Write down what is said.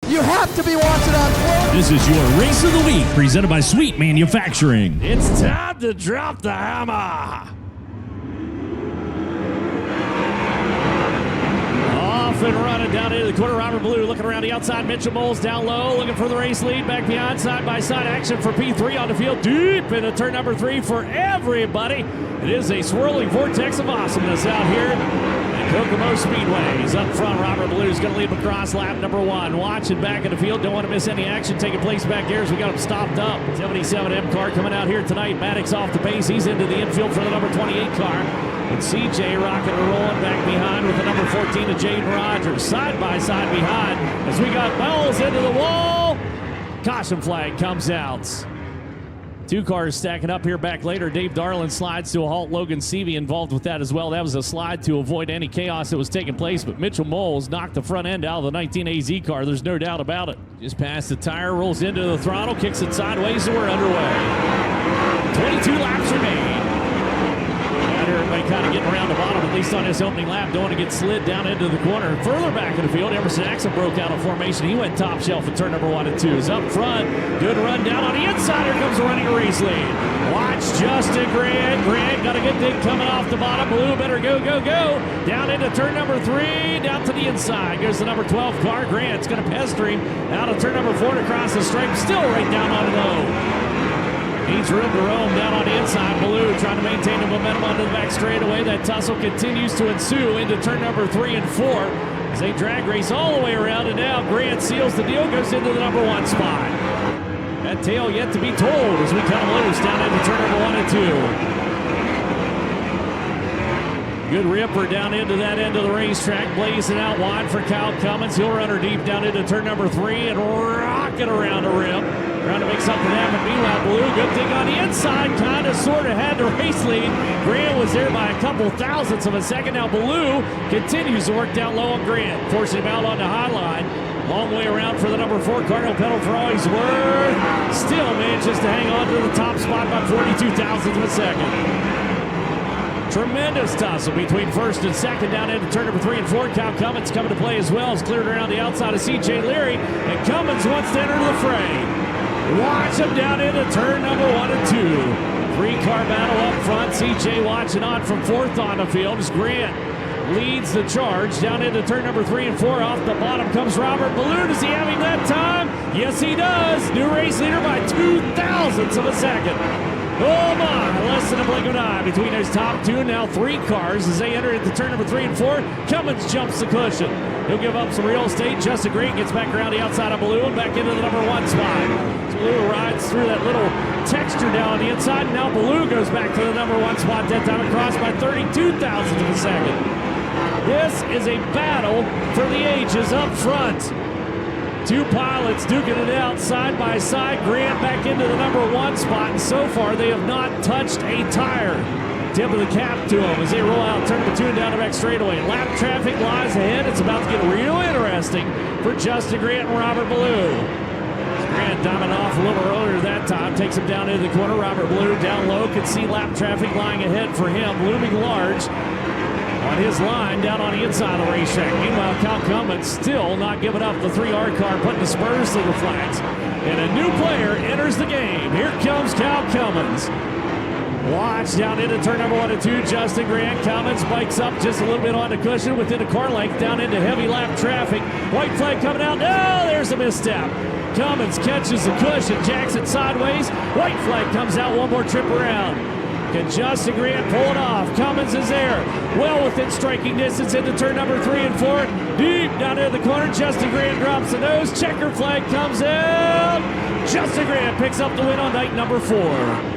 You have to be watching on FloRacing. This is your Race of the Week, presented by Sweet Manufacturing. It's time to drop the hammer. Off and running down into the corner. Robert Blue looking around the outside. Mitchell Moles down low, looking for the race lead. Back behind, side-by-side action for P3 on the field. Deep into turn number 3 for everybody. It is a swirling vortex of awesomeness out here at Kokomo Speedway. He's up front. Robert Blue's going to lead him across lap number 1. Watching back in the field. Don't want to miss any action taking place back here as we got him stopped up. 77 M car coming out here tonight. Maddox off the pace. He's into the infield for the number 28 car. And CJ rocking and rolling back behind with the number 14 of Jaden Rogers. Side by side behind as we got Wells into the wall. Caution flag comes out. 2 cars stacking up here back later. Dave Darland slides to a halt. Logan Seavey involved with that as well. That was a slide to avoid any chaos that was taking place. But Mitchell Moles knocked the front end out of the 19 AZ car. There's no doubt about it. Just past the tire, rolls into the throttle, kicks it sideways, and we're underway. 22 laps remain. Everybody kind of getting around the bottom, at least on this opening lap. Don't want to get slid down into the corner. Further back in the field, Emerson Axel broke out of formation. He went top shelf in turn number 1 and 2. Is up front. Good run down on the inside. Here comes the running a race lead. Watch Justin Grant. Grant got a good thing coming off the bottom. Blue better go, go, go. Down into turn number 3. Down to the inside. Goes the number 12 car. Grant's going to pester him. Out of turn number 4 to cross the stripe. Still right down on low. Needs room to roam down on the inside. Blue trying to maintain the momentum onto the back straightaway. That tussle continues to ensue into turn number 3 and 4 as they drag race all the way around. And now Grant seals the deal, goes into the number 1 spot. That tail yet to be told as we come loose down into turn number 1 and 2. Good ripper down into that end of the racetrack. Blazing out wide for Kyle Cummins. He'll run her deep down into turn number 3 and rock it around the rim. Trying to make something happen. Meanwhile, Blue, good thing on the inside. Kind of, sort of had the race lead. Grant was there by a couple thousandths of a second. Now Blue continues to work down low on Grant, forcing him out on the high line. Long way around for the number 4 car. He'll pedal for all he's worth. Still manages to hang on to the top spot by 42 thousandths of a second. Tremendous tussle between first and second down into turn number 3 and 4. Kyle Cummins coming to play as well. Is cleared around the outside of CJ Leary. And Cummins wants to enter the fray. Watch him down into turn number 1 and 2. 3-car battle up front. CJ watching on from 4th on the field as Grant leads the charge down into turn number 3 and 4. Off the bottom comes Robert Ballou. Does he have him that time? Yes, he does. New race leader by 2 thousandths of a second. Oh my, less than a blink of an eye between those top 2, now 3 cars as they enter into turn number 3 and 4. Cummins jumps the cushion. He'll give up some real estate. Justin Green gets back around the outside of Blue and back into the number 1 spot. Blue rides through that little texture down on the inside. And now Blue goes back to the number 1 spot, that time across by 32 thousandths of a second. This is a battle for the ages up front. 2 pilots duking it out side by side. Grant back into the number 1 spot, and so far they have not touched a tire. Tip of the cap to them as they roll out turn number 2 and down the back straightaway. Lap traffic lies ahead. It's about to get real interesting for Justin Grant and Robert Ballou. Grant diving off a little earlier that time, takes him down into the corner. Robert Ballou down low, can see lap traffic lying ahead for him, looming large on his line down on the inside of the racetrack. Meanwhile, Kyle Cummins still not giving up the 3R car, putting the spurs to the flags. And a new player enters the game. Here comes Kyle Cummins. Watch down into turn number 1 and 2. Justin Grant. Cummins bikes up just a little bit on the cushion within a car length down into heavy lap traffic. White flag coming out. No, there's a misstep. Cummins catches the cushion, jacks it sideways. White flag comes out, one more trip around. Can Justin Grant pull it off? Cummins is there, well within striking distance into turn number 3 and 4. Deep down into the corner, Justin Grant drops the nose. Checker flag comes out. Justin Grant picks up the win on night number 4.